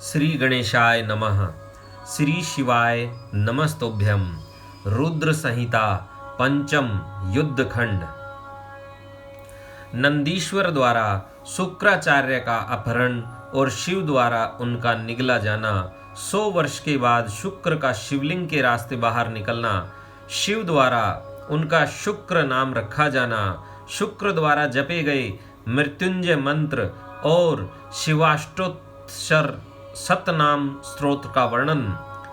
श्री गणेशाय नमः। श्री शिवाय नमस्तोभ्यम। रुद्र संहिता पंचम युद्धखंड। नंदीश्वर द्वारा शुक्राचार्य का अपहरण और शिव द्वारा उनका निगला जाना, 100 वर्ष के बाद शुक्र का शिवलिंग के रास्ते बाहर निकलना, शिव द्वारा उनका शुक्र नाम रखा जाना, शुक्र द्वारा जपे गए मृत्युंजय मंत्र और शिवाष्टोत्तर सतनाम स्तोत्र का वर्णन,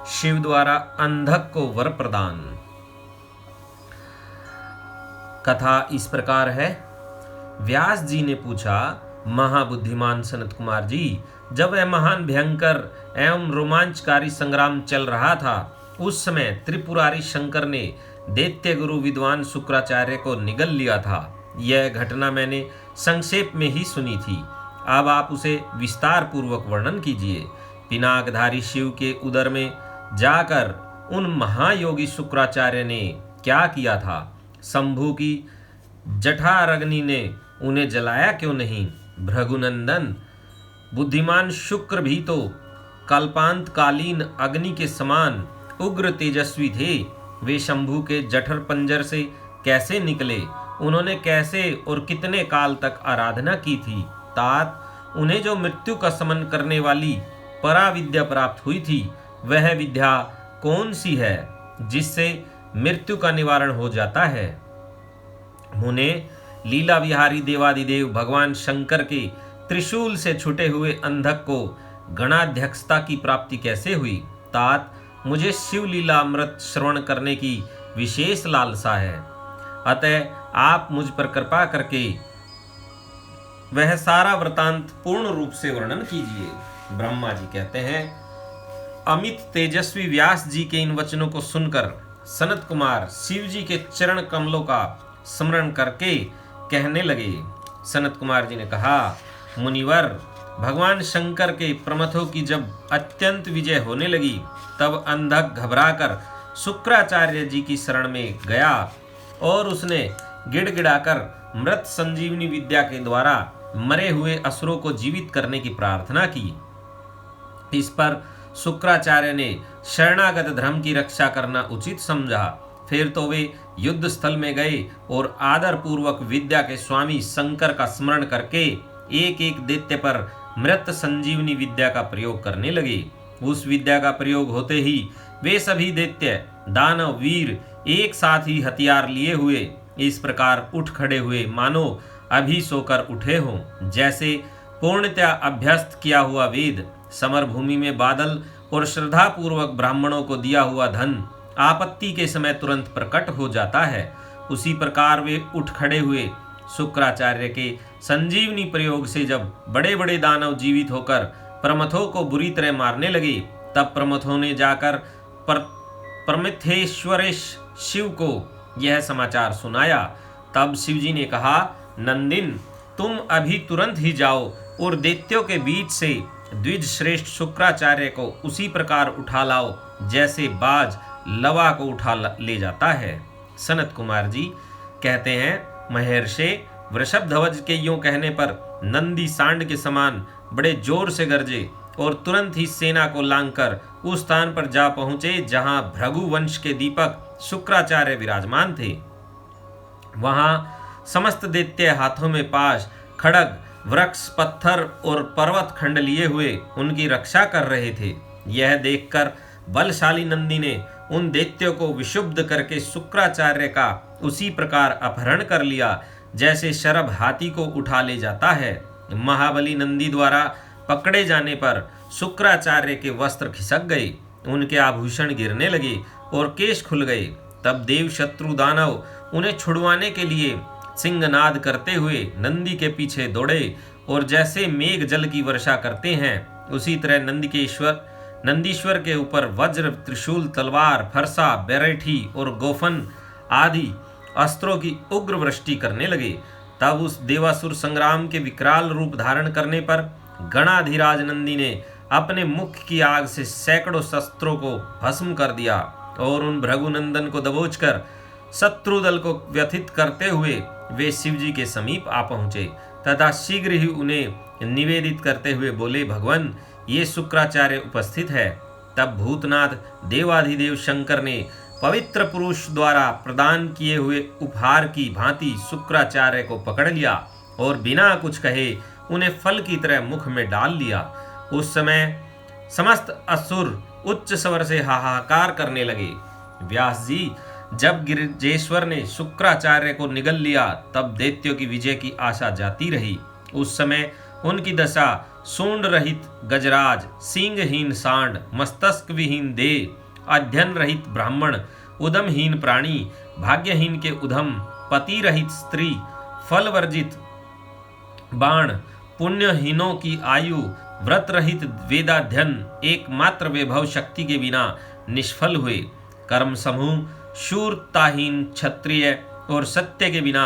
शिव द्वारा अंधक को वर प्रदान। कथा इस प्रकार है। व्यास जी ने पूछा, महाबुद्धिमान सनत कुमार जी, जब वह महान भयंकर एवं रोमांचकारी संग्राम चल रहा था, उस समय त्रिपुरारी शंकर ने दैत्य गुरु विद्वान शुक्राचार्य को निगल लिया था। यह घटना मैंने संक्षेप में ही सुनी थी। अब आप उसे विस्तार पूर्वक वर्णन कीजिए। पिनाकधारी शिव के उदर में जाकर उन महायोगी शुक्राचार्य ने क्या किया था? शंभु की जठारग्नि ने उन्हें जलाया क्यों नहीं? भृगुनंदन, बुद्धिमान शुक्र भी तो कल्पांतकालीन अग्नि के समान उग्र तेजस्वी थे। वे शंभु के जठर पंजर से कैसे निकले? उन्होंने कैसे और कितने काल तक आराधना की थी? तात, उन्हें जो मृत्यु का शमन करने वाली पराविद्या प्राप्त हुई थी, वह विद्या कौन सी है जिससे मृत्यु का निवारण हो जाता है? मुने, लीला विहारी देवादिदेव भगवान शंकर के त्रिशूल से छुटे हुए अंधक को गणाध्यक्षता की प्राप्ति कैसे हुई? तात, मुझे शिव लीला अमृत श्रवण करने की विशेष लालसा है, अतः आप मुझ पर कृपा करके वह सारा वृतांत पूर्ण रूप से वर्णन कीजिए। ब्रह्मा जी कहते हैं, अमित तेजस्वी व्यास जी के इन वचनों को सुनकर सनत कुमार शिव जी के चरण कमलों का स्मरण करके कहने लगे। सनत कुमार जी ने कहा, मुनिवर, भगवान शंकर के प्रमथों की जब अत्यंत विजय होने लगी, तब अंधक घबराकर शुक्राचार्य जी की शरण में गया और उसने गिड़गिड़ाकर मृत संजीवनी विद्या के द्वारा मरे हुए असुरों को जीवित करने की प्रार्थना की। इस पर शुक्राचार्य ने शरणागत धर्म की रक्षा करना उचित समझा। फिर तो वे युद्ध स्थल में गए और आदर पूर्वक विद्या के स्वामी शंकर का स्मरण करके एक एक दैत्य पर मृत संजीवनी विद्या का प्रयोग करने लगे। उस विद्या का प्रयोग होते ही वे सभी दैत्य दानव वीर एक साथ ही हथियार लिए हुए इस प्रकार उठ खड़े हुए मानो अभी सोकर उठे हों। जैसे पूर्णतया अभ्यस्त किया हुआ वेद समर भूमि में बादल और श्रद्धा पूर्वक ब्राह्मणों को दिया हुआ धन आपत्ति के समय तुरंत प्रकट हो जाता है, उसी प्रकार वे उठ खड़े हुए। शुक्राचार्य के संजीवनी प्रयोग से जब बड़े बड़े दानव जीवित होकर प्रमथों को बुरी तरह मारने लगे, तब प्रमथों ने जाकर प्रमिथेश्वरेश शिव को यह समाचार सुनाया। तब शिवजी ने कहा, नंदिन, तुम अभी तुरंत ही जाओ और दैत्यों के बीच से द्विज श्रेष्ठ शुक्राचार्य को उसी प्रकार उठा लाओ जैसे बाज लवा को उठा ले जाता है। सनत कुमार जी कहते हैं, महर्षि, वृषभध्वज के यूं कहने पर नंदी सांड के समान बड़े जोर से गरजे और तुरंत ही सेना को लांघकर उस स्थान पर जा पहुंचे जहां भृगु वंश के दीपक शुक्राचार्य विराजमान थे। वहां समस्त दैत्य हाथों में पाश, खड़ग, वृक्ष, पत्थर और पर्वत खंड लिए हुए उनकी रक्षा कर रहे थे। यह देखकर बलशाली नंदी ने उन दैत्यों को विशुद्ध करके शुक्राचार्य का उसी प्रकार अपहरण कर लिया जैसे शरभ हाथी को उठा ले जाता है। महाबली नंदी द्वारा पकड़े जाने पर शुक्राचार्य के वस्त्र खिसक गए, उनके आभूषण गिरने लगे और केश खुल गए। तब देव शत्रु दानव उन्हें छुड़वाने के लिए सिंहनाद करते हुए नंदी के पीछे दौड़े और जैसे मेघ जल की वर्षा करते हैं, उसी तरह नंदीश्वर के ऊपर वज्र, त्रिशूल, तलवार, फरसा, बेरेठी और गोफन आदि अस्त्रों की उग्र वृष्टि करने लगे। तब उस देवासुर संग्राम के विकराल रूप धारण करने पर गणाधिराज नंदी ने अपने मुख की आग से सैकड़ों शस्त्रों को भस्म कर दिया और उन भृगुनंदन को दबोचकर शत्रु दल को व्यथित करते हुए वे शिवजी के समीप आ पहुंचे तथा शीघ्र ही उन्हें निवेदित करते हुए बोले, भगवान, ये शुक्राचार्य उपस्थित है। तब भूतनाथ देवाधिदेव शंकर ने पवित्र पुरुष द्वारा प्रदान किए हुए उपहार की भांति शुक्राचार्य को पकड़ लिया और बिना कुछ कहे उन्हें फल की तरह मुख में डाल लिया। उस समय समस्त असुर उच्च स्वर से हाहाकार करने लगे। व्यास जी, जब गिरिजेश्वर ने शुक्राचार्य को निगल लिया तब दैत्यों की विजय की आशा जाती रही। उस समय उनकी दशा सूंड रहित गजराज, सींगहीन सांड, मस्तक विहीन देह, अध्ययन रहित ब्राह्मण, उदमहीन प्राणी, भाग्यहीन के उधम, पति रहित स्त्री, फल वर्जित बाण, पुण्यहीनों की आयु, व्रत रहित वेदाध्ययन, एकमात्र वैभव शक्ति के बिना निष्फल हुए, कर्म समूह शूरताहीन क्षत्रिय और सत्य के बिना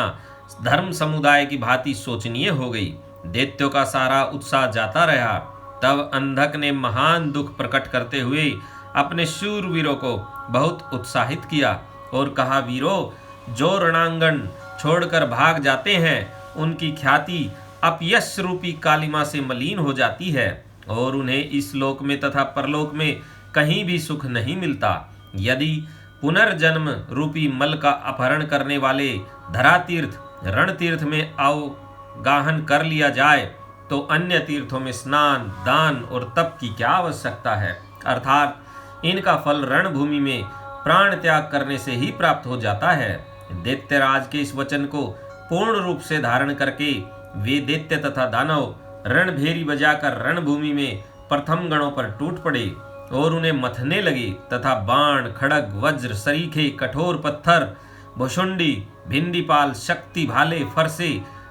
धर्म समुदाय की भांति शोचनीय हो गई। दैत्यों का सारा उत्साह जाता रहा। तब अंधक ने महान दुख प्रकट करते हुए अपने शूरवीरों को बहुत उत्साहित किया और कहा, वीरों, जो रणांगण छोड़कर भाग जाते हैं उनकी ख्याति अपयश रूपी कालिमा से मलिन हो जाती है और उन्हें इस लोक में तथा परलोक में कहीं भी सुख नहीं मिलता। यदि पुनर्जन्म रूपी मल का अपहरण करने वाले धरातीर्थ रणतीर्थ में अवगाहन कर लिया जाए तो अन्य तीर्थों में स्नान, दान और तप की क्या आवश्यकता है। अर्थात इनका फल रणभूमि में प्राण त्याग करने से ही प्राप्त हो जाता है। दैत्यराज के इस वचन को पूर्ण रूप से धारण करके वे दैत्य तथा दानव रणभेरी बजाकर रणभूमि में प्रथम गणों पर टूट पड़े और उन्हें मथने लगे तथा बाण, खड़ग, वज्र, सरीखे, कठोर पत्थर, भुषुंडी, भिंडीपाल, शक्ति भाले, फरसे,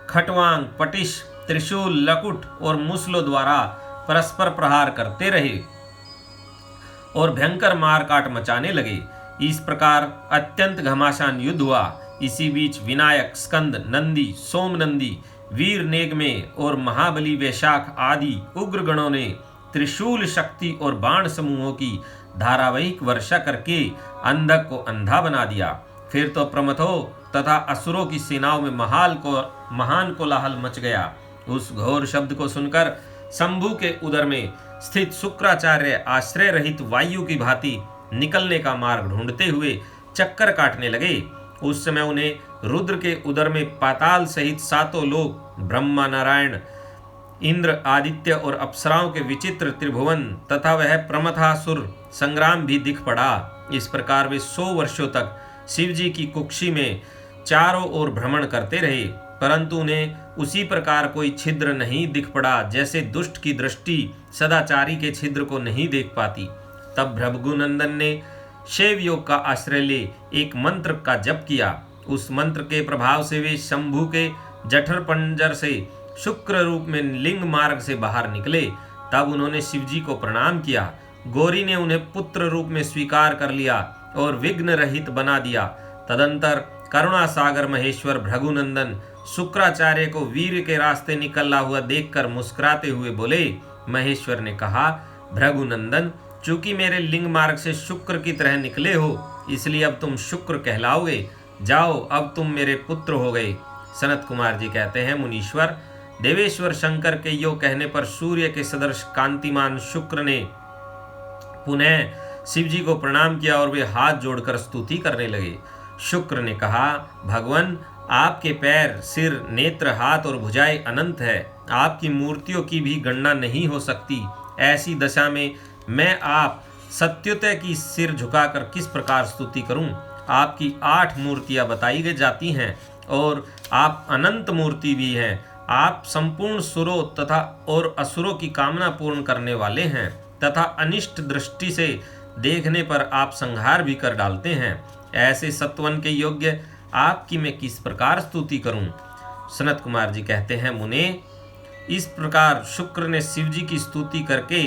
खटवांग, पटिश, त्रिशूल, लकुट और मूसलों द्वारा परस्पर प्रहार करते रहे और भयंकर मारकाट मचाने लगे। इस प्रकार अत्यंत घमासान युद्ध हुआ। इसी बीच विनायक, स्कंद, नंदी, सोमनंदी, वीर नेगमे और महाबली वैशाख आदि उग्र गणों ने त्रिशूल शक्ति और बाण समूहों की धारावाहिक वर्षा करके अंधक को अंधा बना दिया। फिर तो प्रमथों तथा असुरों की सेनाओं में महान कोलाहल मच गया। उस घोर शब्द को सुनकर शंभु के उदर में स्थित शुक्राचार्य आश्रय रहित वायु की भांति निकलने का मार्ग ढूंढते हुए चक्कर काटने लगे। उस समय उन्हें रुद्र के उदर में पाताल सहित सातों लोक, ब्रह्मा, नारायण, इंद्र, आदित्य और अप्सराओं के विचित्र त्रिभुवन तथा वह प्रमथासुर संग्राम भी दिख पड़ा। इस प्रकार वे 100 वर्षों तक शिवजी की कुक्षी में चारों ओर भ्रमण करते रहे, परंतु उन्हें उसी प्रकार कोई छिद्र नहीं दिख पड़ा जैसे दुष्ट की दृष्टि सदाचारी के छिद्र को नहीं देख पाती। तब भृगुनंदन ने शैव योग का आश्रय ले एक मंत्र का जप किया। उस मंत्र के प्रभाव से वे शंभु के जठर पंजर से शुक्र रूप में लिंग मार्ग से बाहर निकले। तब उन्होंने शिवजी को प्रणाम किया। गौरी ने उन्हें पुत्र रूप में स्वीकार कर लिया और विघ्न रहित बना दिया। तदंतर करुणा सागर महेश्वर भृगुनंदन शुक्राचार्य को वीर के रास्ते निकला हुआ देखकर मुस्कुराते हुए बोले। महेश्वर ने कहा, भृगुनंदन, चूंकि मेरे लिंग मार्ग से शुक्र की तरह निकले हो इसलिए अब तुम शुक्र कहलाओगे। जाओ, अब तुम मेरे पुत्र हो गए। सनत कुमार जी कहते हैं, मुनीश्वर, देवेश्वर शंकर के यो कहने पर सूर्य के सदृश कांतिमान शुक्र ने पुनः शिवजी को प्रणाम किया और वे हाथ जोड़कर स्तुति करने लगे। शुक्र ने कहा, भगवान, आपके पैर, सिर, नेत्र, हाथ और भुजाएं अनंत है। आपकी मूर्तियों की भी गणना नहीं हो सकती। ऐसी दशा में मैं आप सत्युतय की सिर झुकाकर किस प्रकार स्तुति करूं। आपकी 8 मूर्तियां बताई गई जाती हैं और आप अनंत मूर्ति भी हैं। आप संपूर्ण सुरों तथा और असुरों की कामना पूर्ण करने वाले हैं तथा अनिष्ट दृष्टि से देखने पर आप संहार भी कर डालते हैं। ऐसे सत्वन के योग्य आपकी मैं किस प्रकार स्तुति करूं। सनत कुमार जी कहते हैं, मुने, इस प्रकार शुक्र ने शिवजी की स्तुति करके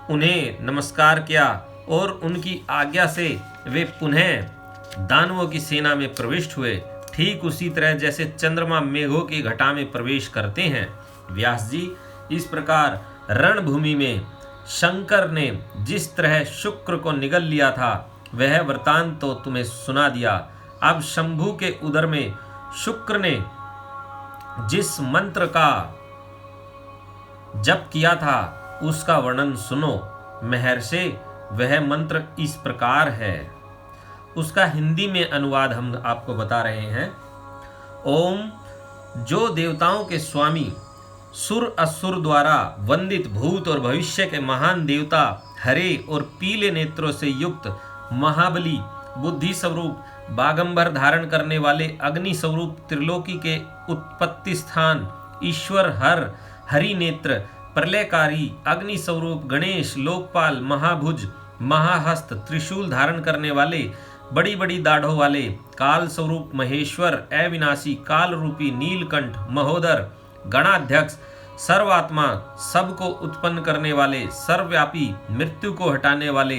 उन्हें नमस्कार किया और उनकी आज्ञा से वे पुनः दानवों की सेना में प्रविष्ट हुए, ठीक उसी तरह जैसे चंद्रमा मेघों की घटा में प्रवेश करते हैं। व्यास जी, इस प्रकार रणभूमि में शंकर ने जिस तरह शुक्र को निगल लिया था वह वृतांत तो तुम्हें सुना दिया। अब शंभु के उदर में शुक्र ने जिस मंत्र का जप किया था उसका वर्णन सुनो। महर्षि, वह मंत्र इस प्रकार है। उसका हिंदी में अनुवाद हम आपको बता रहे हैं। ओम, जो देवताओं के स्वामी, सुर असुर द्वारा वंदित भूत और भविष्य के महान देवता, हरे और पीले नेत्रों से युक्त महाबली, बुद्धि स्वरूप बागंबर धारण करने वाले, अग्नि स्वरूप त्रिलोकी के उत्पत्ति स्थान ईश्वर हरि नेत्र, प्रलयकारी अग्नि स्वरूप गणेश, लोकपाल, महाभुज, महाहस्त, त्रिशूल धारण करने वाले, बड़ी बड़ी दाढ़ों वाले, काल स्वरूप महेश्वर, अविनाशी, काल रूपी नीलकंठ, महोदर, गणाध्यक्ष, सर्वात्मा, सबको उत्पन्न करने वाले, सर्वव्यापी, मृत्यु को हटाने वाले,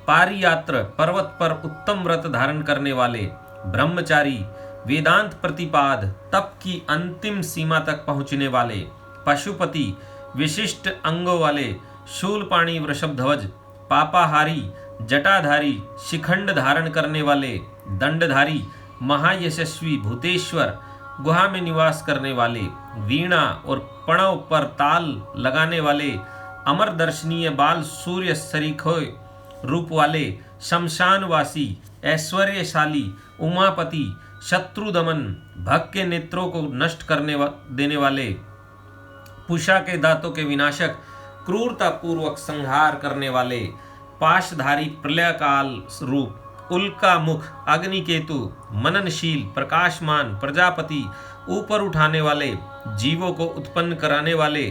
पारियात्र, पर्वत पर उत्तम व्रत धारण करने वाले, ब्रह्मचारी, वेदांत प्रतिपाद, तप की अंतिम सीमा तक पहुंचने वाले, पशुपति, विशिष्ट अंगों वाले, शूलपाणी वृषभध्वज, पापाहारी, जटाधारी, शिखंड धारण करने वाले, दंडधारी, महायशस्वी, भूतेश्वर, गुहा में निवास करने वाले, वीणा और पणव पर ताल लगाने वाले, अमर दर्शनीय बाल सूर्य सरीखे रूप वाले, शमशानवासी, ऐश्वर्यशाली, उमापति, शत्रुदमन, भग के नेत्रों को नष्ट देने वाले, पुषा के दांतों के विनाशक, क्रूरता पूर्वक संहार करने वाले, पाशधारी, प्रलय काल रूप, उल्का मुख, अग्निकेतु, मननशील, प्रकाशमान, प्रजापति, ऊपर उठाने वाले, जीवों को उत्पन्न कराने वाले,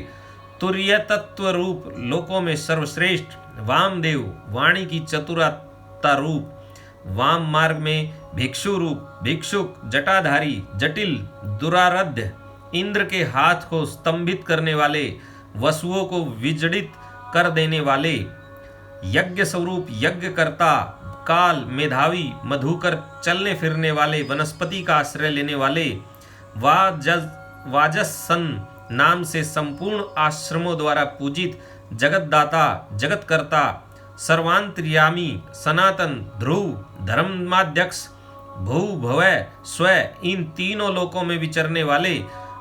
तुर्य तत्व रूप, लोकों में सर्वश्रेष्ठ, वामदेव, वाणी की चतुरता रूप, वाम मार्ग में भिक्षु रूप, भिक्षुक, जटाधारी, जटिल, दुराराध्य, इंद्र के हाथ को स्तंभित करने वाले, वसुओं को विजड़ित कर देने वाले, यज्ञ स्वरूप, यज्ञकर्ता, काल, मेधावी, मधुकर, चलने फिरने वाले, वनस्पति का आश्रय लेने वाले, वाजसन नाम से संपूर्ण आश्रमों द्वारा पूजित, जगतदाता, जगतकर्ता, सर्वांतर्यामी, सनातन, ध्रुव, धर्माध्यक्ष, भू भवय स्वय, इन तीनों लोकों में विचरने वाले,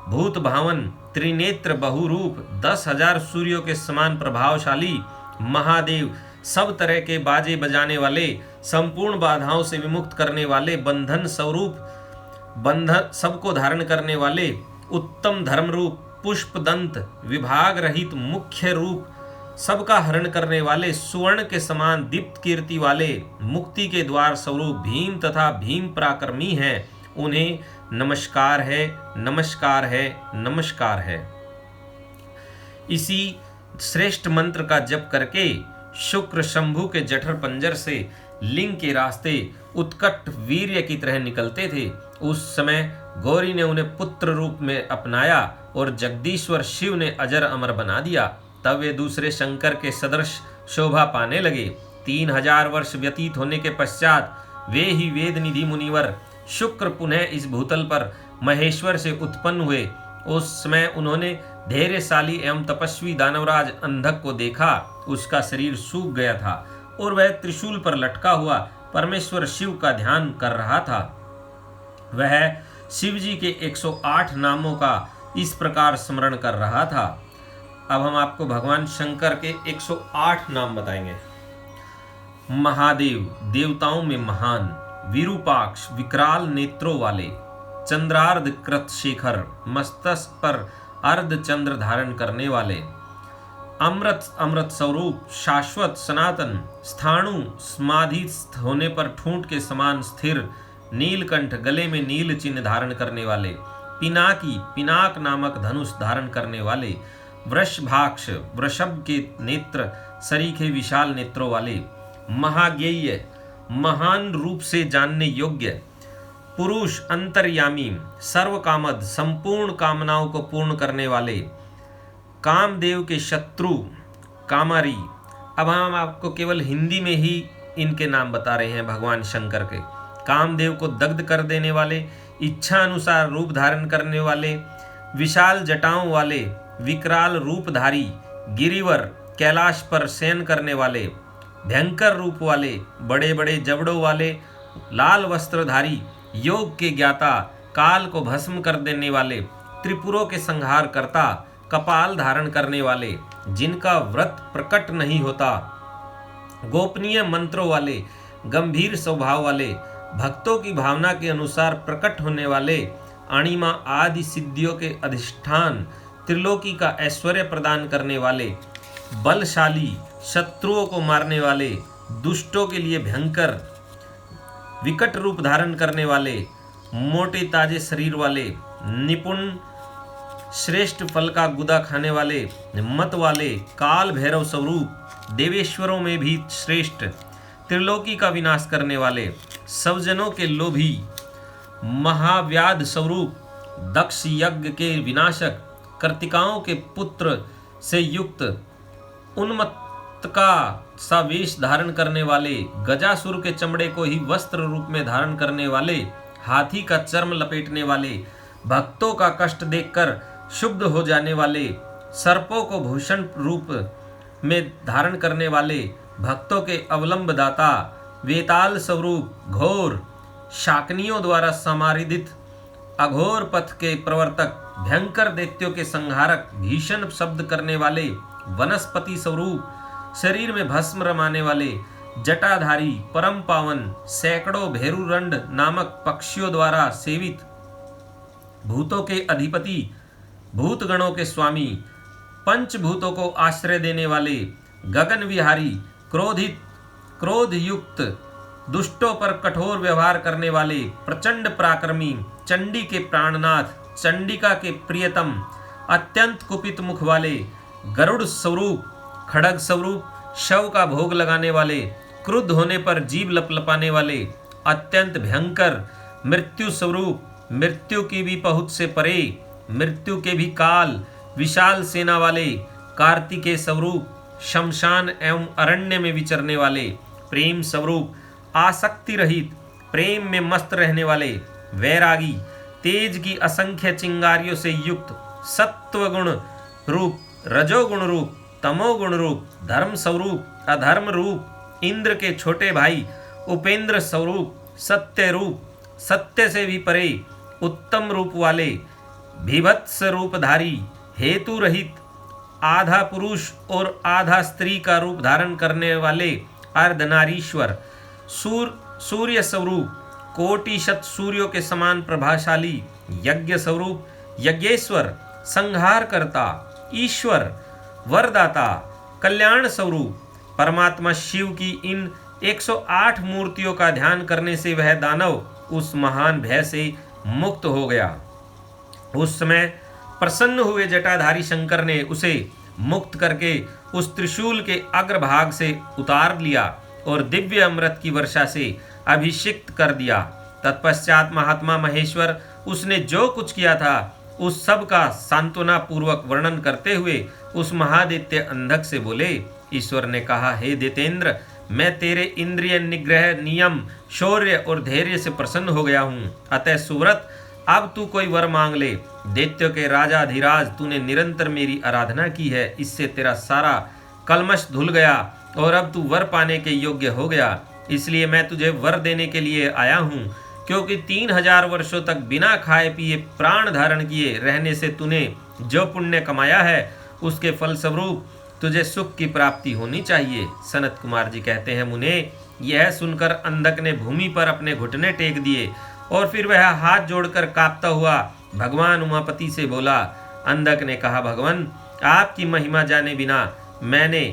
भूत भावन, त्रिनेत्र, बहुरूप, 10,000 सूर्यों के समान प्रभावशाली, महादेव, सब तरह के बाजे बजाने वाले, संपूर्ण बाधाओं से विमुक्त करने वाले, बंधन स्वरूप, बंधन सबको धारण करने वाले, उत्तम धर्म रूप, पुष्प दंत, विभाग रहित मुख्य रूप, सबका हरण करने वाले, सुवर्ण के समान दीप्त कीर्ति वाले, मुक्ति के द्वार स्वरूप भीम तथा भीम पराक्रमी हैं, उन्हें नमस्कार है, नमस्कार है, नमस्कार है। इसी श्रेष्ठ मंत्र का जप करके शुक्र शंभु के जठर पंजर से लिंग के रास्ते उत्कट वीर्य की तरह निकलते थे। उस समय गौरी ने उन्हें पुत्र रूप में अपनाया और जगदीश्वर शिव ने अजर अमर बना दिया। तब वे दूसरे शंकर के सदृश शोभा पाने लगे। 3000 वर्ष व्यतीत होने के पश्चात वे ही वेद निधि मुनिवर शुक्र पुनः इस भूतल पर महेश्वर से उत्पन्न हुए। उस समय उन्होंने धैर्यशाली एवं तपस्वी दानवराज अंधक को देखा। उसका शरीर सूख गया था और वह त्रिशूल पर लटका हुआ परमेश्वर शिव का ध्यान कर रहा था। वह शिव जी के 108 नामों का इस प्रकार स्मरण कर रहा था। अब हम आपको भगवान शंकर के 108 नाम बताएंगे। महादेव, देवताओं में महान, विरूपाक्ष, विकराल नेत्रों वाले, चंद्रार्ध कृत शेखर, मस्तक पर अर्ध चंद्र धारण करने वाले, अमृत स्वरूप, शाश्वत, सनातन, स्थाणु, समाधिस्थ होने पर ठूंठ के समान स्थिर, नीलकंठ, गले में नील चिन्ह धारण करने वाले, पिनाकी, पिनाक नामक धनुष धारण करने वाले, वृषभाक्ष, वृषभ के नेत्र सरीखे विशाल नेत्रों वाले, महाज्ञेय, महान रूप से जानने योग्य, पुरुष, अंतर्यामी, सर्वकामद, संपूर्ण कामनाओं को पूर्ण करने वाले, कामदेव के शत्रु, कामारी। अब हम आपको केवल हिंदी में ही इनके नाम बता रहे हैं भगवान शंकर के। कामदेव को दग्ध कर देने वाले, इच्छा अनुसार रूप धारण करने वाले, विशाल जटाओं वाले, विकराल रूपधारी, गिरिवर, कैलाश पर शयन करने वाले, भयंकर रूप वाले, बड़े बड़े जबड़ों वाले, लाल वस्त्रधारी, योग के ज्ञाता, काल को भस्म कर देने वाले, त्रिपुरों के संहार करता, कपाल धारण करने वाले, जिनका व्रत प्रकट नहीं होता, गोपनीय मंत्रों वाले, गंभीर स्वभाव वाले, भक्तों की भावना के अनुसार प्रकट होने वाले, अणिमा आदि सिद्धियों के अधिष्ठान, त्रिलोकी का ऐश्वर्य प्रदान करने वाले, बलशाली, शत्रुओं को मारने वाले, दुष्टों के लिए भयंकर विकट रूप धारण करने वाले, मोटे ताजे शरीर वाले, निपुण श्रेष्ठ फल का गुदा खाने वाले, मत वाले, काल भैरव स्वरूप, देवेश्वरों में भी श्रेष्ठ, त्रिलोकी का विनाश करने वाले, सब जनों के लोभी, महाव्याध स्वरूप, दक्ष यज्ञ के विनाशक, कर्तिकाओं के पुत्र से युक्त, उन्मत्त का सा वेश धारण करने वाले, गजासुर के चमड़े को ही वस्त्र रूप में धारण करने वाले, हाथी का चर्म लपेटने वाले, भक्तों का कष्ट देखकर शुद्ध हो जाने वाले, सर्पों को भूषण रूप में धारण करने वाले, भक्तों के अवलंब दाता, वेताल स्वरूप, घोर शाकनियों द्वारा समारिदित, अघोर पथ के प्रवर्तक, भयंकर दैत्यों के संहारक, भीषण शब्द करने वाले, वनस्पति स्वरूप, शरीर में भस्म रमाने वाले, जटाधारी, परम पावन, सैकड़ों भेरुरंड नामक पक्षियों द्वारा सेवित, भूतों के अधिपति, भूतगणों के स्वामी, पंचभूतों को आश्रय देने वाले, गगन विहारी, क्रोधित, क्रोध युक्त, दुष्टों पर कठोर व्यवहार करने वाले, प्रचंड पराक्रमी, चंडी के प्राणनाथ, चंडिका के प्रियतम, अत्यंत कुपित मुख वाले, गरुड़ स्वरूप, खड़ग स्वरूप, शव का भोग लगाने वाले, क्रुद्ध होने पर जीभ लपलपाने वाले, अत्यंत भयंकर, मृत्यु स्वरूप, मृत्यु की भी पहुंच से परे, मृत्यु के भी काल, विशाल सेना वाले, कार्तिकेय स्वरूप, शमशान एवं अरण्य में विचरने वाले, प्रेम स्वरूप, आसक्ति रहित, प्रेम में मस्त रहने वाले, वैरागी, तेज की असंख्य चिंगारियों से युक्त, सत्व गुण रूप, रजोगुण रूप, तमोगुण रूप, धर्म स्वरूप, अधर्म रूप, इंद्र के छोटे भाई, उपेंद्र स्वरूप, सत्य रूप, सत्य से भी परे, उत्तम रूप वाले, भीभत्स रूपधारी, हेतु रहित, आधा पुरुष और आधा स्त्री का रूप धारण करने वाले, अर्धनारीश्वर, सूर्य स्वरूप, कोटि शत सूर्यों के समान प्रभाशाली, यज्ञ स्वरूप, यज्ञेश्वर, संहार करता, ईश्वर, वरदाता, कल्याण स्वरूप, परमात्मा शिव की इन 108 मूर्तियों का ध्यान करने से वह दानव उस महान भय से मुक्त हो गया। उस समय प्रसन्न हुए जटाधारी शंकर ने उसे मुक्त करके उस त्रिशूल के अग्रभाग से उतार लिया और दिव्य अमृत की वर्षा से अभिषिक्त कर दिया। तत्पश्चात महात्मा महेश्वर उसने जो कुछ किया था उस सब का सांत्वना पूर्वक वर्णन करते हुए उस महादैत्य अंधक से बोले। ईश्वर ने कहा, हे दैतेंद्र, मैं तेरे इंद्रिय निग्रह, नियम, शौर्य और धैर्य से प्रसन्न हो गया हूँ। अतः सुव्रत, अब तू कोई वर मांग ले। दैत्यों के राजाधिराज, तूने निरंतर मेरी आराधना की है, इससे तेरा सारा कलमश धुल गया और अब तू वर पाने के योग्य हो गया। इसलिए मैं तुझे वर देने के लिए आया हूँ, क्योंकि 3000 वर्षों तक बिना खाए पिए प्राण धारण किए रहने से तूने जो पुण्य कमाया है उसके फलस्वरूप तुझे सुख की प्राप्ति होनी चाहिए। सनत कुमार जी कहते हैं, मुने, यह सुनकर अंधक ने भूमि पर अपने घुटने टेक दिए और फिर वह हाथ जोड़कर कांपता हुआ भगवान उमापति से बोला। अंधक ने कहा, भगवान, आपकी महिमा जाने बिना मैंने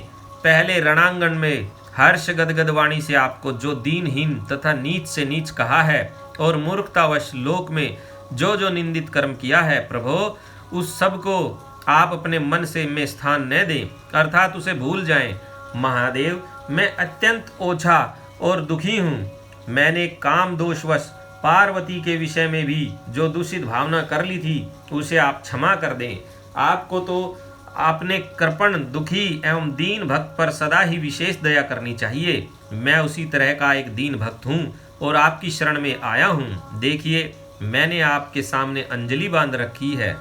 पहले रणांगण में हर्ष गदगद वाणी से आपको जो दीनहीन तथा नीच से नीच कहा है और मूर्खतावश लोक में जो जो निंदित कर्म किया है, प्रभो, उस सब को आप अपने मन से में स्थान न दें, अर्थात उसे भूल जाएं। महादेव, मैं अत्यंत ओछा और दुखी हूँ। मैंने काम दोषवश पार्वती के विषय में भी जो दूषित भावना कर ली थी उसे आप क्षमा कर दें। आपको तो आपने कृपण, दुखी एवं दीन भक्त पर सदा ही विशेष दया करनी चाहिए। मैं उसी तरह का एक दीन भक्त हूँ और आपकी शरण में आया हूँ। देखिए, मैंने आपके सामने अंजलि बांध रखी है।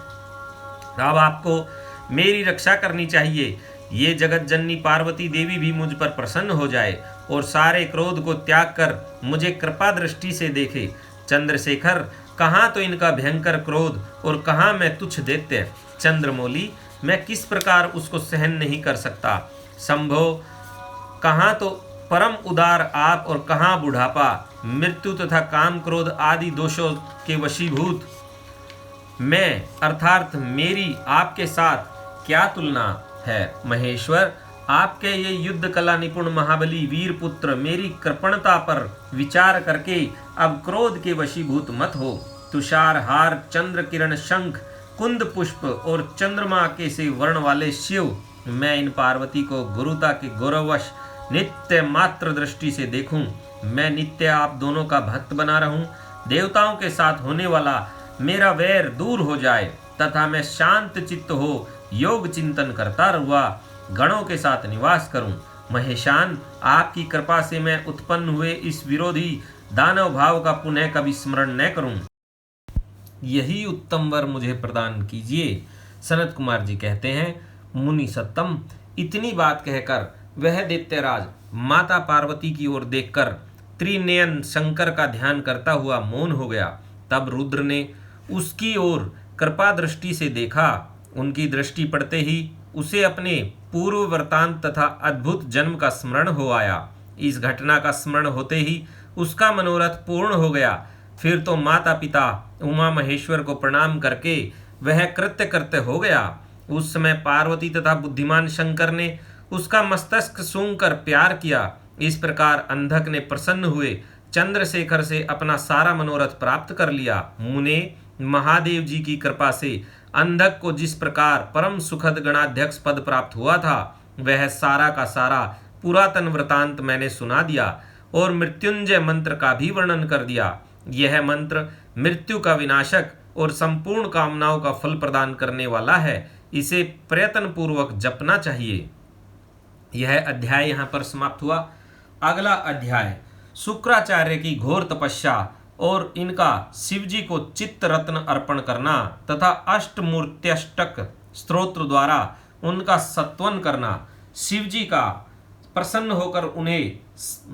अब आपको मेरी रक्षा करनी चाहिए। ये जगत जननी पार्वती देवी भी मुझ पर प्रसन्न हो जाए और सारे क्रोध को त्याग कर मुझे कृपा दृष्टि से देखे। चंद्रशेखर, कहाँ तो इनका भयंकर क्रोध और कहाँ मैं तुच्छ दैत्य। चंद्रमौली, मैं किस प्रकार उसको सहन नहीं कर सकता। संभो, कहाँ तो परम उदार आप और कहाँ बुढ़ापा, मृत्यु तथा काम क्रोध आदि दोषों के वशीभूत मैं अर्थात मेरी आपके साथ क्या तुलना है। महेश्वर, आपके ये युद्ध कला निपुण महाबली वीर पुत्र मेरी कृपणता पर विचार करके अब क्रोध के वशीभूत मत हो। तुषार हार, चंद्र किरण, शंख, कुंद पुष्प और चंद्रमा के से वर्ण वाले शिव, मैं इन पार्वती को गुरुता के गौरववश नित्य मात्र दृष्टि से देखूं। मैं नित्य आप दोनों का भक्त बना रहूं। देवताओं के साथ होने वाला मेरा वैर दूर हो जाए तथा मैं शांत चित्त हो योग चिंतन करता रहूँगा, गणों के साथ निवास करूं। महेशान, आपकी कृपा से मैं उत्पन्न हुए इस विरोधी दानव भाव का पुनः कभी स्मरण न करूं। यही उत्तम वर मुझे प्रदान कीजिए। सनत कुमार जी कहते हैं, मुनि सत्तम, इतनी बात कहकर वह दैत्यराज माता पार्वती की ओर देखकर त्रिनयन शंकर का ध्यान करता हुआ मौन हो गया। तब रुद्र ने उसकी ओर कृपा दृष्टि से देखा। उनकी दृष्टि पड़ते ही उसे अपने पूर्व वृतांत तथा अद्भुत जन्म का स्मरण हो आया। इस घटना का स्मरण होते ही उसका मनोरथ पूर्ण हो गया। फिर तो माता पिता उमा महेश्वर को प्रणाम करके वह कृत्य कृत्य हो गया। उस समय पार्वती तथा बुद्धिमान शंकर ने उसका मस्तक सूंघकर प्यार किया। इस प्रकार अंधक ने प्रसन्न हुए चंद्रशेखर से अपना सारा मनोरथ प्राप्त कर लिया। मुने, महादेव जी की कृपा से अंधक को जिस प्रकार परम सुखद गणाध्यक्ष पद प्राप्त हुआ था, वह सारा का सारा पुरातन वृतांत मैंने सुना दिया और मृत्युंजय मंत्र का भी वर्णन कर दिया। यह मंत्र मृत्यु का विनाशक और संपूर्ण कामनाओं का फल प्रदान करने वाला है। इसे प्रयत्न पूर्वक जपना चाहिए। यह अध्याय यहाँ पर समाप्त हुआ। अगला अध्याय शुक्राचार्य की घोर तपस्या और इनका शिवजी को चित्त रत्न अर्पण करना तथा अष्टमूर्त्यष्टक स्तोत्र द्वारा उनका सत्वन करना, शिवजी का प्रसन्न होकर उन्हें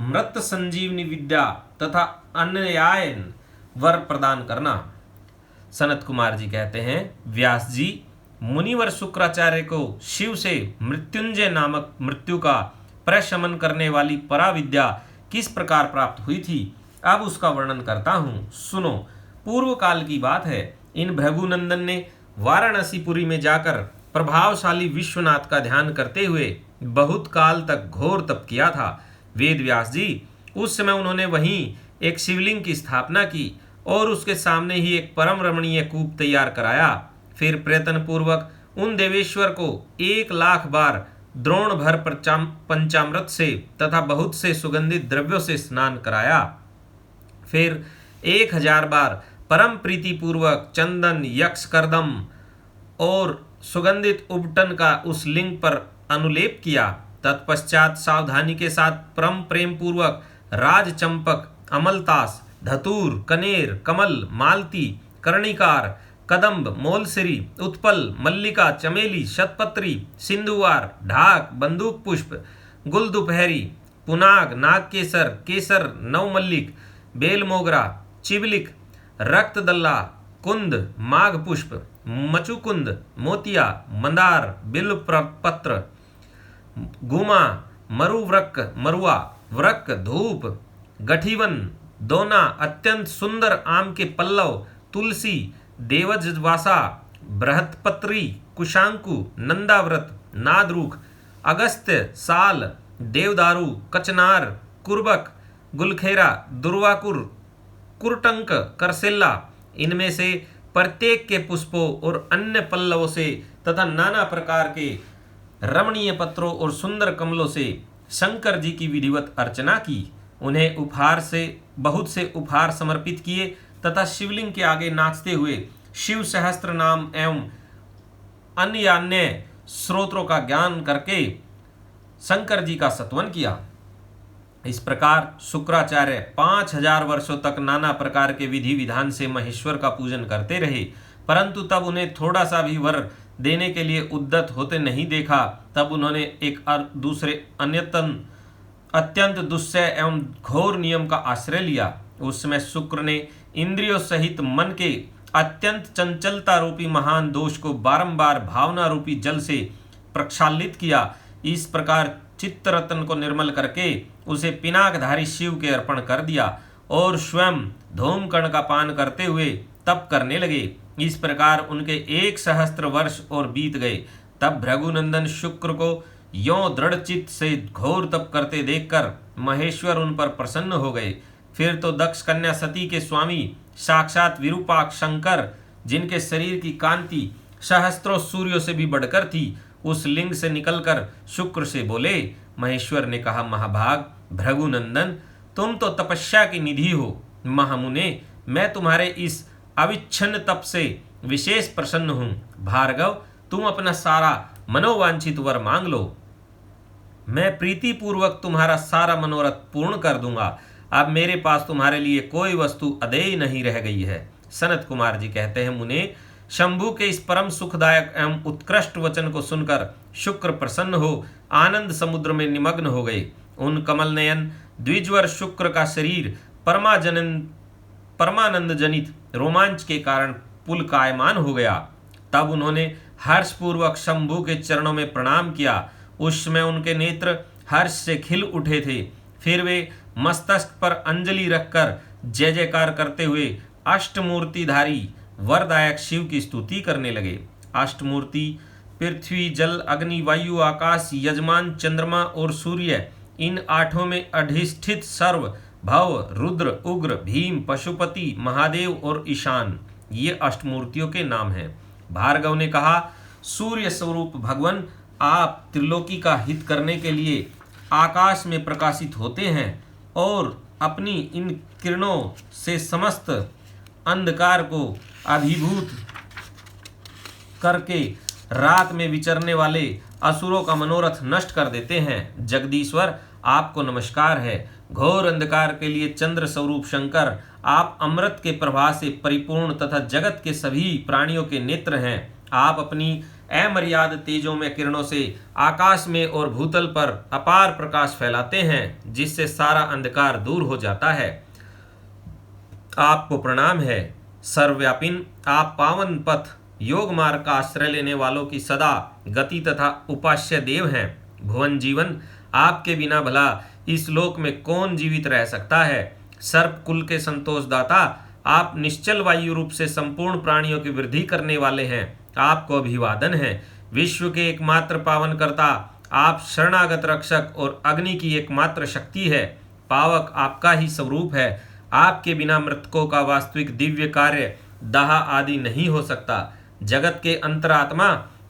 मृत संजीवनी विद्या तथा अन्यायन वर प्रदान करना। सनत कुमार जी कहते हैं, व्यास जी, मुनिवर शुक्राचार्य को शिव से मृत्युंजय नामक मृत्यु का प्रशमन करने वाली पराविद्या किस प्रकार प्राप्त हुई थी, अब उसका वर्णन करता हूँ, सुनो। पूर्व काल की बात है। इन भृगुनंदन ने वाराणसीपुरी में जाकर प्रभावशाली विश्वनाथ का ध्यान करते हुए बहुत काल तक घोर तप किया था। वेद व्यास जी, उस समय उन्होंने वहीं एक शिवलिंग की स्थापना की और उसके सामने ही एक परम रमणीय कूप तैयार कराया। फिर प्रयत्न पूर्वक उन देवेश्वर को 1,00,000 बार द्रोण भर पंचामृत से तथा बहुत से सुगंधित द्रव्यों से स्नान कराया। फिर 1000 बार परम प्रीति पूर्वक चंदन, यक्ष कर्दम और सुगंधित उबटन का उस लिंग पर अनुलेप किया। तत्पश्चात सावधानी के साथ परम प्रेम पूर्वक राज चंपक, अमलतास, धतूर, कनेर, कमल, मालती, कर्णिकार, कदम्ब, मोलसिरी, उत्पल, मल्लिका, चमेली, शतपत्री, सिंधुवार, ढाक, बंदूक पुष्प, गुल दोपहरी, पुनाग, नागकेसर, केसर, नवमल्लिक, बेल मोगरा, चिबलिक, रक्तदल्ला, कुंद, माघ पुष्प, मचुकुंद, मोतिया, मंदार, बिल्व पत्र, गुमा, मरुव्रक, मरुआ, व्रक, धूप, गठीवन, दोना, अत्यंत सुंदर आम के पल्लव, तुलसी, देवजवासा, बृहत्पत्री, कुशांकु, नंदाव्रत, नादरूख, अगस्त्य, साल, देवदारू, कचनार, कुर्बक, गुलखेरा, दुर्वाकुर, कुरटंक, करसेल्ला, इनमें से प्रत्येक के पुष्पों और अन्य पल्लवों से तथा नाना प्रकार के रमणीय पत्रों और सुंदर कमलों से शंकर जी की विधिवत अर्चना की। उन्हें उपहार से बहुत से उपहार समर्पित किए तथा शिवलिंग के आगे नाचते हुए शिव सहस्त्र नाम एवं अन्य स्रोतों का ज्ञान करके शंकर जी का सत्वन किया। इस प्रकार शुक्राचार्य 5000 वर्षों तक नाना प्रकार के विधि विधान से महेश्वर का पूजन करते रहे, परंतु तब उन्हें थोड़ा सा भी वर देने के लिए उद्यत होते नहीं देखा। तब उन्होंने एक दूसरे अत्यंत दुस्सह एवं घोर नियम का आश्रय लिया। उस समय शुक्र ने इंद्रियों सहित मन के अत्यंत चंचलता रूपी महान दोष को बारंबार भावना रूपी जल से प्रक्षालित किया। इस प्रकार चित्तरत्न को निर्मल करके उसे पिनाकधारी शिव के अर्पण कर दिया और स्वयं धूमकर्ण का पान करते हुए तप करने लगे। इस प्रकार उनके 1 सहस्त्र वर्ष और बीत गए। तब भृगुनंदन शुक्र को यों दृढ़ चित्त से घोर तप करते देखकर महेश्वर उन पर प्रसन्न हो गए। फिर तो दक्ष कन्या सती के स्वामी साक्षात विरूपाक्ष शंकर, जिनके शरीर की कांति सहस्त्रों सूर्यों से भी बढ़कर थी, उस लिंग से निकलकर शुक्र से बोले। महेश्वर ने कहा, महाभाग भृगुनंदन, तुम तो तपस्या की निधि हो। महामुने, मैं तुम्हारे इस अविच्छिन्न तप से विशेष प्रसन्न हूं। भार्गव, तुम अपना सारा मनोवांछित वर मांग लो, मैं प्रीति पूर्वक तुम्हारा सारा मनोरथ पूर्ण कर दूंगा। अब मेरे पास तुम्हारे लिए कोई वस्तु अदेय नहीं रह गई है। सनत कुमार जी कहते हैं, मुने, शंभु के इस परम सुखदायक एवं उत्कृष्ट वचन को सुनकर शुक्र प्रसन्न हो आनंद समुद्र में निमग्न हो गए। उन कमल नयन द्विजवर शुक्र का शरीर परमानंद जनित रोमांच के कारण पुलकायमान हो गया। तब उन्होंने हर्षपूर्वक शंभु के चरणों में प्रणाम किया। उस समय उनके नेत्र हर्ष से खिल उठे थे। फिर वे मस्तक पर अंजलि रखकर जय जयकार करते हुए अष्टमूर्तिधारी वरदायक शिव की स्तुति करने लगे। अष्टमूर्ति पृथ्वी, जल, अग्नि, वायु, आकाश, यजमान, चंद्रमा और सूर्य, इन 8 में अधिष्ठित सर्व, भव, रुद्र, उग्र, भीम, पशुपति, महादेव और ईशान, ये अष्टमूर्तियों के नाम हैं। भार्गव ने कहा, सूर्य स्वरूप भगवान, आप त्रिलोकी का हित करने के लिए आकाश में प्रकाशित होते हैं और अपनी इन किरणों से समस्त अंधकार को अभिभूत करके रात में विचरने वाले असुरों का मनोरथ नष्ट कर देते हैं। जगदीश्वर, आपको नमस्कार है। घोर अंधकार के लिए चंद्र स्वरूप शंकर, आप अमृत के प्रभा से परिपूर्ण तथा जगत के सभी प्राणियों के नेत्र हैं। आप अपनी अमर्याद तेजों में किरणों से आकाश में और भूतल पर अपार प्रकाश फैलाते हैं, जिससे सारा अंधकार दूर हो जाता है। आपको प्रणाम है। सर्वव्यापिन, आप पावन पथ योग मार्ग का आश्रय लेने वालों की सदा गति तथा उपास्य देव हैं। भुवन जीवन, आपके बिना भला इस लोक में कौन जीवित रह सकता है। सर्प कुल के संतोष दाता, आप निश्चल वायु रूप से संपूर्ण प्राणियों की वृद्धि करने वाले हैं। आपको अभिवादन है। विश्व के एकमात्र पावन करता, आप शरणागत रक्षक और अग्नि की एकमात्र शक्ति है। पावक आपका ही स्वरूप है। आपके बिना मृतकों का वास्तविक दिव्य कार्य दाह आदि नहीं हो सकता। जगत के अंतरात्मा,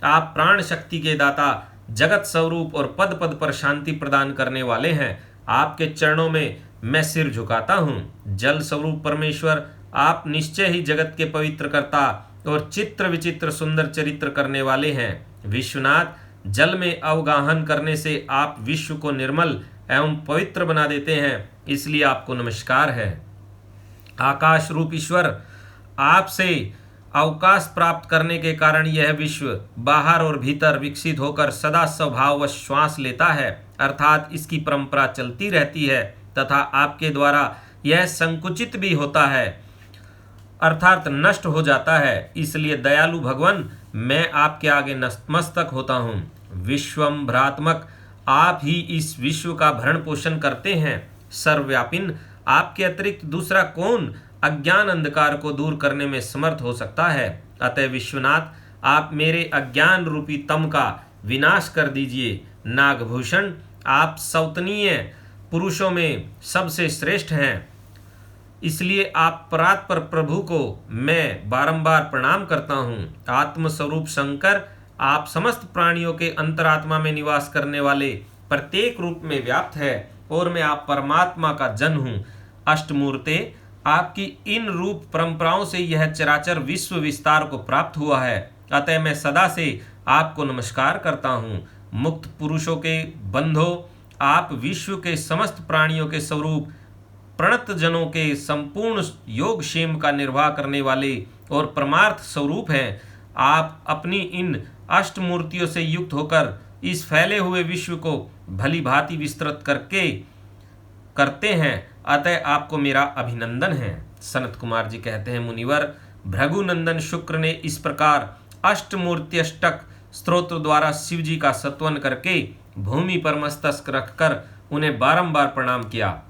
आप प्राण शक्ति के दाता, जगत स्वरूप और पद पद पर शांति प्रदान करने वाले हैं। आपके चरणों में मैं सिर झुकाता हूँ। जल स्वरूप परमेश्वर, आप निश्चय ही जगत के पवित्र करता और चित्र विचित्र सुंदर चरित्र करने वाले हैं। विश्वनाथ, जल में अवगाहन करने से आप विश्व को निर्मल एवं पवित्र बना देते हैं, इसलिए आपको नमस्कार है। आकाश रूप ईश्वर, आपसे अवकाश प्राप्त करने के कारण यह विश्व बाहर और भीतर विकसित होकर सदा स्वभाववश श्वास लेता है, अर्थात इसकी परंपरा चलती रहती है तथा आपके द्वारा यह संकुचित भी होता है, अर्थात नष्ट हो जाता है। इसलिए दयालु भगवान, मैं आपके आगे नतमस्तक होता हूँ। विश्वम्भरात्मक, आप ही इस विश्व का भरण पोषण करते हैं। सर्वव्यापिन, आपके अतिरिक्त दूसरा कौन अज्ञान अंधकार को दूर करने में समर्थ हो सकता है। अतः विश्वनाथ, आप मेरे अज्ञान रूपी तम का विनाश कर दीजिए। नागभूषण, आप सौतनीय पुरुषों में सबसे श्रेष्ठ हैं, इसलिए आप परात्पर प्रभु को मैं बारंबार प्रणाम करता हूँ। आत्मस्वरूप शंकर, आप समस्त प्राणियों के अंतरात्मा में निवास करने वाले प्रत्येक रूप में व्याप्त है और मैं आप परमात्मा का जन हूँ। अष्टमूर्ते, आपकी इन रूप परंपराओं से यह चराचर विश्व विस्तार को प्राप्त हुआ है, अतः मैं सदा से आपको नमस्कार करता हूँ। मुक्त पुरुषों के बंधो, आप विश्व के समस्त प्राणियों के स्वरूप, प्रणत जनों के संपूर्ण योग क्षेम का निर्वाह करने वाले और परमार्थ स्वरूप हैं। आप अपनी इन अष्टमूर्तियों से युक्त होकर इस फैले हुए विश्व को भली भांति विस्तृत करते हैं, अतः आपको मेरा अभिनंदन है। सनत कुमार जी कहते हैं, मुनिवर, भृगुनंदन शुक्र ने इस प्रकार अष्टमूर्त्यष्टक स्तोत्र द्वारा शिव जी का सत्वन करके भूमि पर मस्तक रखकर उन्हें बारंबार प्रणाम किया।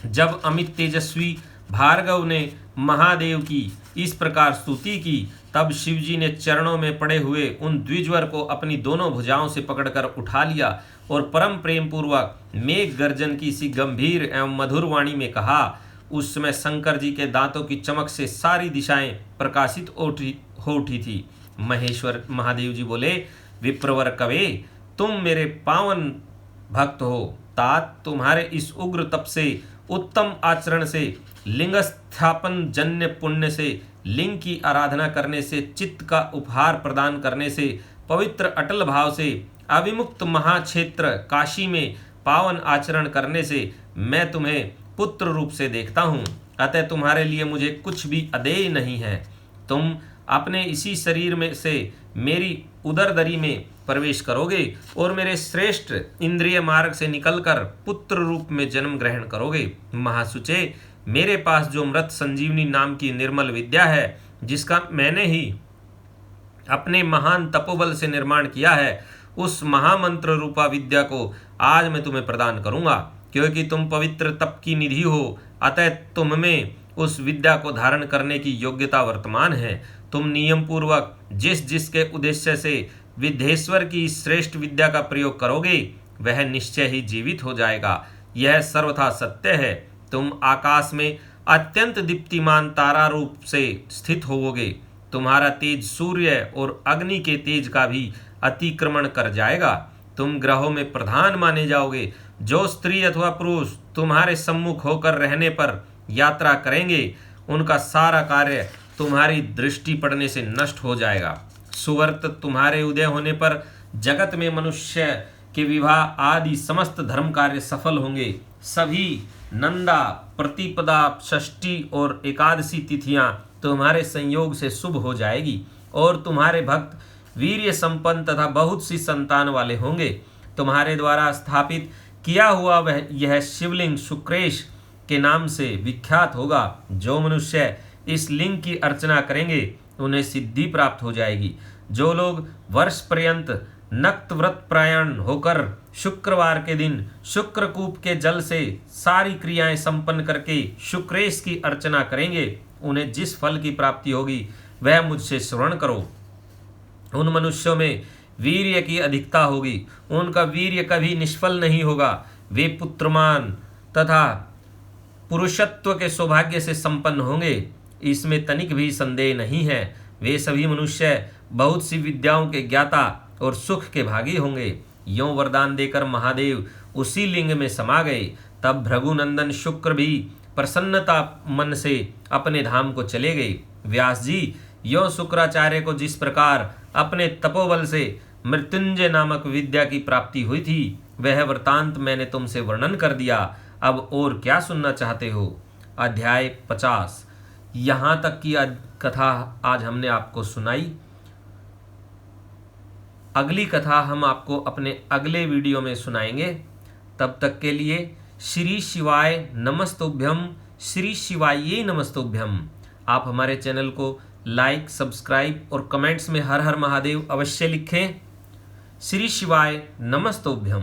जब अमित तेजस्वी भार्गव ने महादेव की इस प्रकार स्तुति की, तब शिवजी ने चरणों में पड़े हुए उन द्विजवर को अपनी दोनों भुजाओं से पकड़कर उठा लिया और परम प्रेम पूर्वक मेघ गर्जन की सी गंभीर एवं मधुर वाणी में कहा। उस समय शंकर जी के दांतों की चमक से सारी दिशाएं प्रकाशित हो उठी थी। महेश्वर महादेव जी बोले, विप्रवर कवे, तुम मेरे पावन भक्त हो। तात तुम्हारे इस उग्र तप से, उत्तम आचरण से, लिंग स्थापन जन्य पुण्य से, लिंग की आराधना करने से, चित्त का उपहार प्रदान करने से, पवित्र अटल भाव से, अविमुक्त महाक्षेत्र काशी में पावन आचरण करने से मैं तुम्हें पुत्र रूप से देखता हूँ। अतः तुम्हारे लिए मुझे कुछ भी अदेय नहीं है। तुम अपने इसी शरीर में से मेरी उदरदरी में प्रवेश करोगे और मेरे श्रेष्ठ इंद्रिय मार्ग से निकलकर पुत्र रूप में जन्म ग्रहण करोगे। महासुचे, मेरे पास जो मृत संजीवनी नाम की निर्मल विद्या है, जिसका मैंने ही अपने महान तपोबल से निर्माण किया है, उस महामंत्र रूपा विद्या को आज मैं तुम्हें प्रदान करूंगा। क्योंकि तुम पवित्र तप की निधि हो, अतः तुम में उस विद्या को धारण करने की योग्यता वर्तमान है। तुम नियम पूर्वक जिस जिसके उद्देश्य से विद्येश्वर की श्रेष्ठ विद्या का प्रयोग करोगे, वह निश्चय ही जीवित हो जाएगा। यह सर्वथा सत्य है। तुम आकाश में अत्यंत दीप्तिमान तारा रूप से स्थित होवोगे। तुम्हारा तेज सूर्य और अग्नि के तेज का भी अतिक्रमण कर जाएगा। तुम ग्रहों में प्रधान माने जाओगे। जो स्त्री अथवा पुरुष तुम्हारे सम्मुख होकर रहने पर यात्रा करेंगे, उनका सारा कार्य तुम्हारी दृष्टि पड़ने से नष्ट हो जाएगा। सुवर्त तुम्हारे उदय होने पर जगत में मनुष्य के विवाह आदि समस्त धर्म कार्य सफल होंगे। सभी नंदा, प्रतिपदा, षष्ठी और एकादशी तिथियां तुम्हारे संयोग से शुभ हो जाएगी और तुम्हारे भक्त वीर्य संपन्न तथा बहुत सी संतान वाले होंगे। तुम्हारे द्वारा स्थापित किया हुआ वह यह शिवलिंग शुक्रेश के नाम से विख्यात होगा। जो मनुष्य इस लिंग की अर्चना करेंगे, उन्हें सिद्धि प्राप्त हो जाएगी। जो लोग वर्ष पर्यंत नक्त व्रत प्रायण होकर शुक्रवार के दिन शुक्रकूप के जल से सारी क्रियाएं संपन्न करके शुक्रेश की अर्चना करेंगे, उन्हें जिस फल की प्राप्ति होगी वह मुझसे श्रवण करो। उन मनुष्यों में वीर्य की अधिकता होगी, उनका वीर्य कभी निष्फल नहीं होगा। वे पुत्रमान तथा पुरुषत्व के सौभाग्य से संपन्न होंगे, इसमें तनिक भी संदेह नहीं है। वे सभी मनुष्य बहुत सी विद्याओं के ज्ञाता और सुख के भागी होंगे। यों वरदान देकर महादेव उसी लिंग में समा गए। तब भृगुनंदन शुक्र भी प्रसन्नता मन से अपने धाम को चले गए। व्यास जी, यों शुक्राचार्य को जिस प्रकार अपने तपोबल से मृत्युंजय नामक विद्या की प्राप्ति हुई थी, वह वृतांत मैंने तुमसे वर्णन कर दिया। अब और क्या सुनना चाहते हो? अध्याय 50। यहाँ तक की कथा आज हमने आपको सुनाई। अगली कथा हम आपको अपने अगले वीडियो में सुनाएंगे। तब तक के लिए श्री शिवाय नमस्तुभ्यम, श्री शिवाय नमस्तुभ्यम। आप हमारे चैनल को लाइक, सब्सक्राइब और कमेंट्स में हर हर महादेव अवश्य लिखें। श्री शिवाय नमस्तुभ्यम।